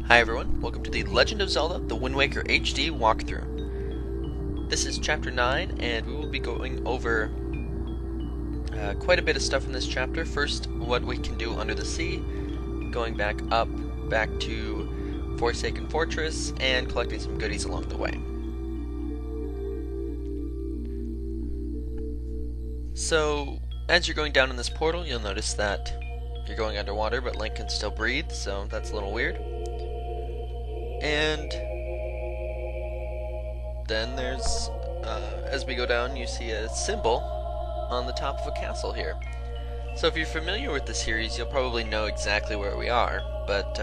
Hi everyone, welcome to the Legend of Zelda: The Wind Waker HD walkthrough. This is Chapter 9, and we will be going over quite a bit of stuff in this chapter. First, what we can do under the sea, going back up, back to Forsaken Fortress, and collecting some goodies along the way. So, as you're going down in this portal, you'll notice that you're going underwater, but Link can still breathe, so that's a little weird. And then there's, as we go down, you see a symbol on the top of a castle here. So if you're familiar with the series, you'll probably know exactly where we are, but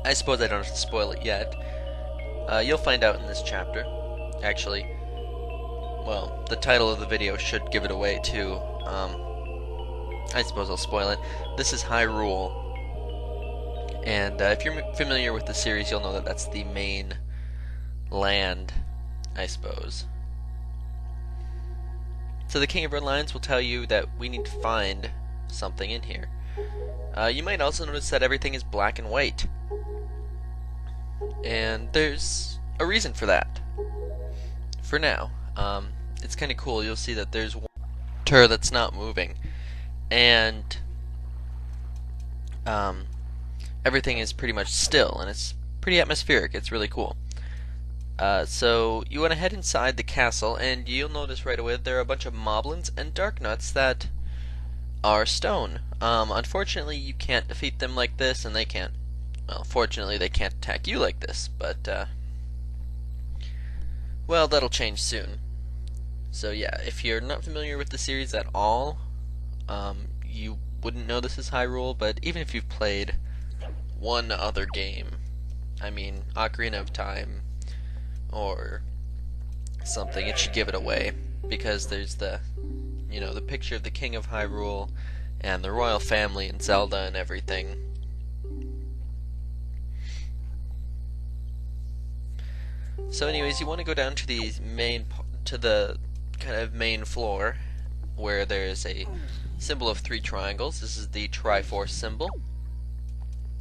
I suppose I don't have to spoil it yet. You'll find out in this chapter. Actually, well, the title of the video should give it away too. I suppose I'll spoil it. This is Hyrule. And if you're familiar with the series, you'll know that that's the main land, I suppose. So the King of Red Lions will tell you that we need to find something in here. You might also notice that everything is black and white. And there's a reason for that. For now. It's kind of cool. You'll see that there's water that's not moving. And everything is pretty much still, and it's pretty atmospheric. It's really cool. So you want to head inside the castle, and you'll notice right away there are a bunch of moblins and dark nuts that are stone. Unfortunately, you can't defeat them like this, and they can't. Well, fortunately, they can't attack you like this, but well, that'll change soon. So yeah, if you're not familiar with the series at all, you wouldn't know this is Hyrule. But even if you've played one other game, I mean, Ocarina of Time or something, it should give it away, because there's the picture of the King of Hyrule and the royal family and Zelda and everything. So anyways, you want to go down to the kind of main floor, where there's a symbol of 3 triangles. This is the Triforce symbol.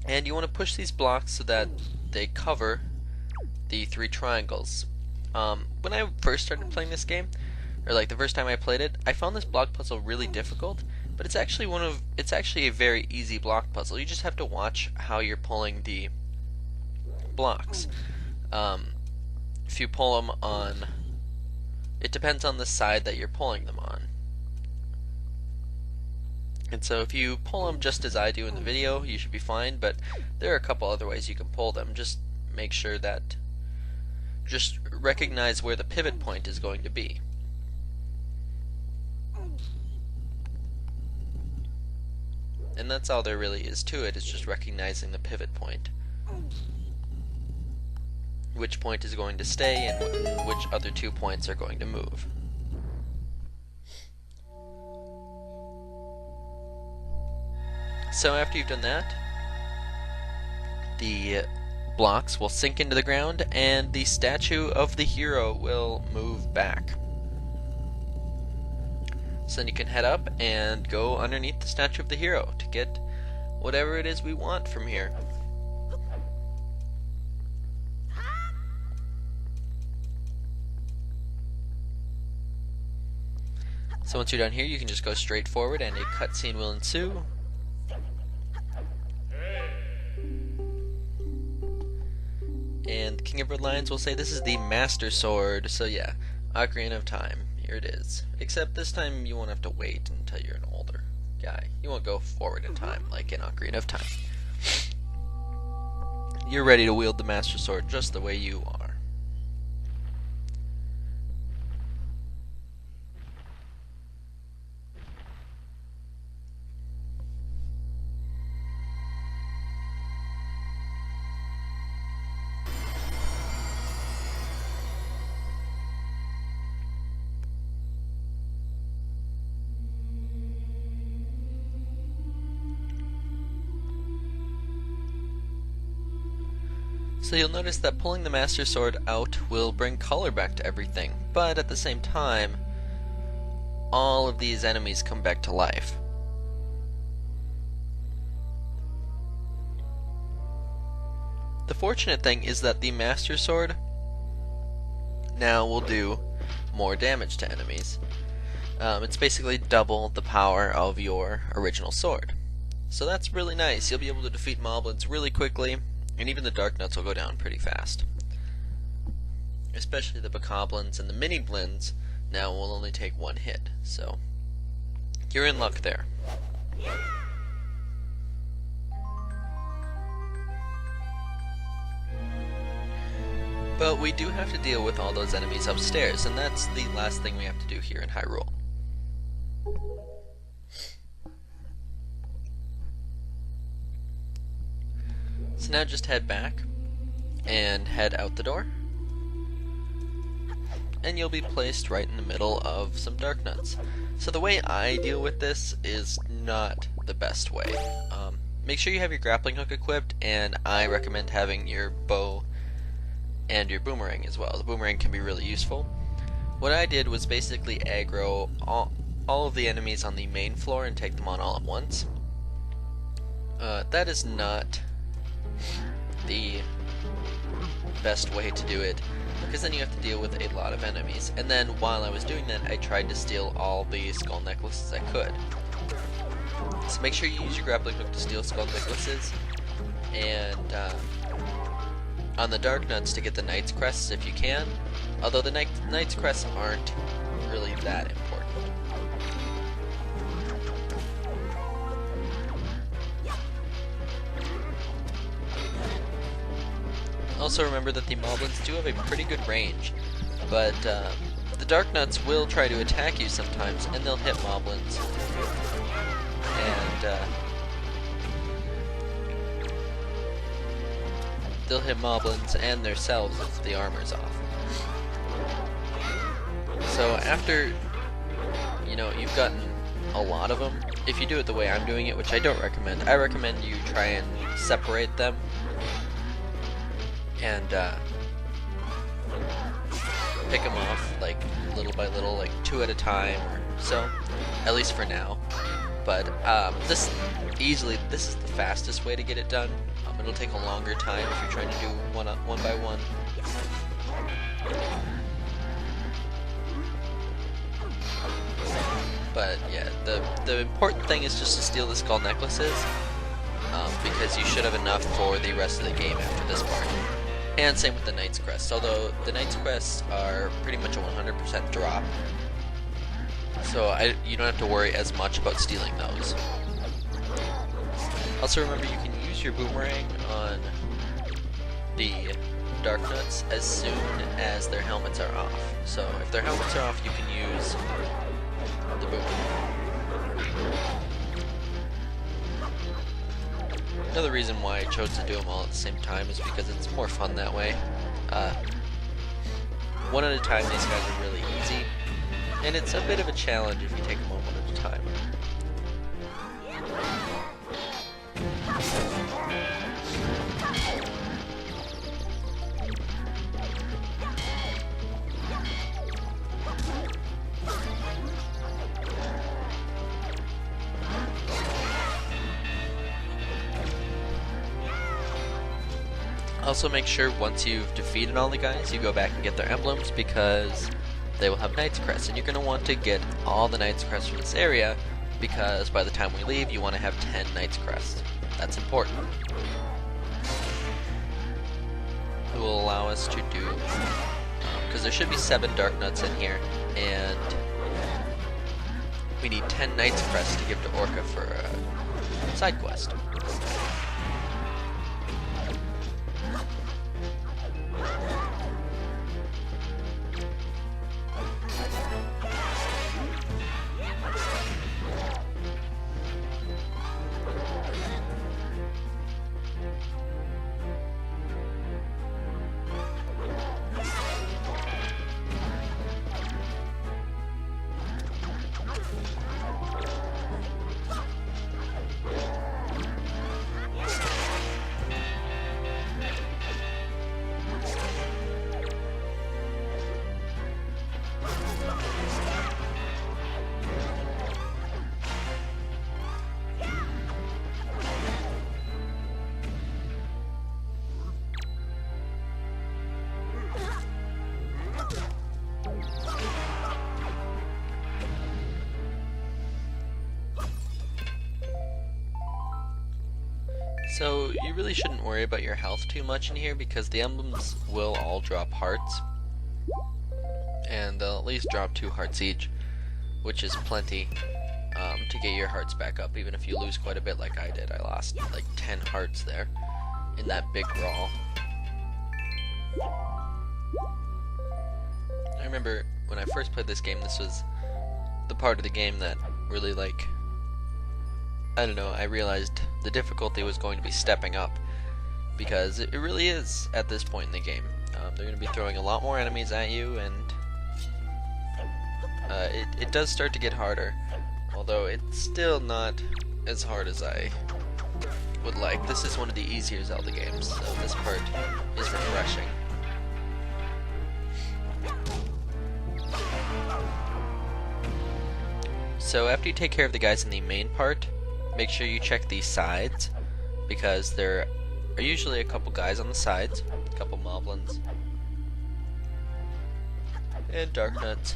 And you want to push these blocks so that they cover the 3 triangles. When I first started playing this game, or like the first time I played it, I found this block puzzle really difficult, but it's actually a very easy block puzzle. You just have to watch how you're pulling the blocks. If you pull them on, it depends on the side that you're pulling them on. And so if you pull them just as I do in the video, you should be fine, but there are a couple other ways you can pull them. Just make sure that, just recognize where the pivot point is going to be. And that's all there really is to it, is just recognizing the pivot point. Which point is going to stay and which other 2 points are going to move. So after you've done that, the blocks will sink into the ground and the statue of the hero will move back. So then you can head up and go underneath the statue of the hero to get whatever it is we want from here. So once you're done here, you can just go straight forward and a cutscene will ensue. And the King of Red Lions will say this is the Master Sword. So yeah, Ocarina of Time. Here it is. Except this time you won't have to wait until you're an older guy. You won't go forward in time like in Ocarina of Time. You're ready to wield the Master Sword just the way you are. So you'll notice that pulling the Master Sword out will bring color back to everything, but at the same time, all of these enemies come back to life. The fortunate thing is that the Master Sword now will do more damage to enemies. It's basically double the power of your original sword. So that's really nice. You'll be able to defeat moblins really quickly, and even the Dark Nuts will go down pretty fast. Especially the Bokoblins and the Mini Blins now will only take one hit, so you're in luck there. But we do have to deal with all those enemies upstairs, and that's the last thing we have to do here in Hyrule. So now just head back and head out the door, and you'll be placed right in the middle of some Dark Nuts. So the way I deal with this is not the best way. Make sure you have your grappling hook equipped, and I recommend having your bow and your boomerang as well. The boomerang can be really useful. What I did was basically aggro all of the enemies on the main floor and take them on all at once. That is not the best way to do it, because then you have to deal with a lot of enemies. And then while I was doing that, I tried to steal all the skull necklaces I could. So make sure you use your grappling hook to steal skull necklaces, and on the Dark Nuts to get the Knight's Crests if you can, although the Knight's Crests aren't really that important. Also remember that the moblins do have a pretty good range, but the Dark Nuts will try to attack you sometimes, and they'll hit moblins. And they'll hit moblins and themselves if the armor's off. So after, you've gotten a lot of them, if you do it the way I'm doing it, which I don't recommend, I recommend you try and separate them and pick them off like little by little, like 2 at a time or so, at least for now. But this is the fastest way to get it done. It'll take a longer time if you're trying to do one by one. But yeah, the important thing is just to steal the skull necklaces, because you should have enough for the rest of the game after this part. And same with the Knight's Crest, although the Knight's Crests are pretty much a 100% drop, so you don't have to worry as much about stealing those. Also remember, you can use your boomerang on the Dark Nuts as soon as their helmets are off. So if their helmets are off, you can use the boomerang. Another reason why I chose to do them all at the same time is because it's more fun that way. One at a time, these guys are really easy, and it's a bit of a challenge if you take them one at a time. Also make sure once you've defeated all the guys, you go back and get their emblems, because they will have Knight's Crest, and you're going to want to get all the Knight's Crest from this area, because by the time we leave, you want to have 10 Knight's Crest. That's important. It will allow us to do, because there should be 7 Dark Nuts in here, and we need 10 Knight's Crest to give to Orca for a side quest. you really shouldn't worry about your health too much in here because the emblems will all drop hearts. And they'll at least drop 2 hearts each, which is plenty to get your hearts back up, even if you lose quite a bit like I did. I lost like 10 hearts there in that big brawl. I remember when I first played this game, this was the part of the game that really, like, I don't know, I realized the difficulty was going to be stepping up, because it really is at this point in the game. They're going to be throwing a lot more enemies at you, and it does start to get harder, although it's still not as hard as I would like. This is one of the easier Zelda games, so this part is refreshing. So after you take care of the guys in the main part, make sure you check the sides, because there are usually a couple guys on the sides, a couple moblins, and dark nuts.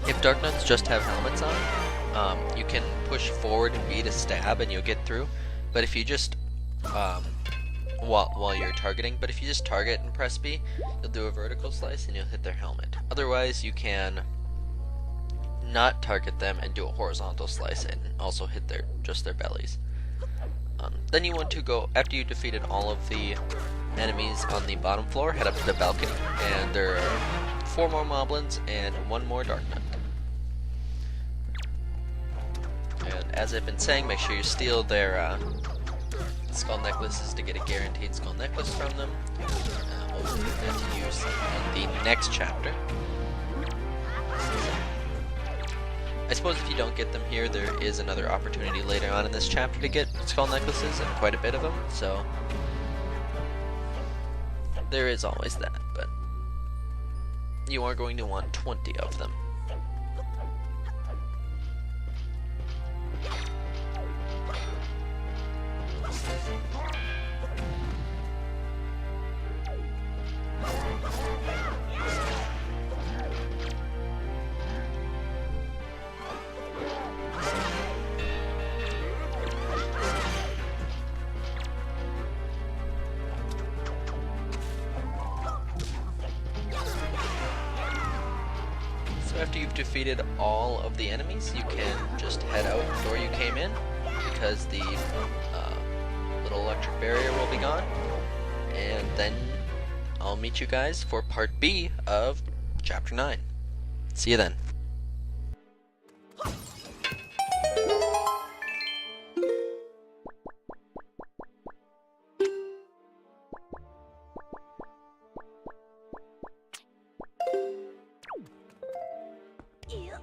If dark nuts just have helmets on, you can push forward and B to stab and you'll get through. But if you just while you're targeting, but if you just target and press B, you'll do a vertical slice and you'll hit their helmet. Otherwise, you can not target them and do a horizontal slice and also hit just their bellies. Then you want to go, after you defeated all of the enemies on the bottom floor, head up to the balcony, and there are 4 more moblins and 1 more dark nut. And as I've been saying, make sure you steal their skull necklaces to get a guaranteed skull necklace from them. We'll put that to use in the next chapter. I suppose if you don't get them here, there is another opportunity later on in this chapter to get skull necklaces, and quite a bit of them, so there is always that, but you are going to want 20 of them. After you've defeated all of the enemies, you can just head out the door you came in, because the little electric barrier will be gone, and then I'll meet you guys for part B of chapter 9. See you then. Yeah.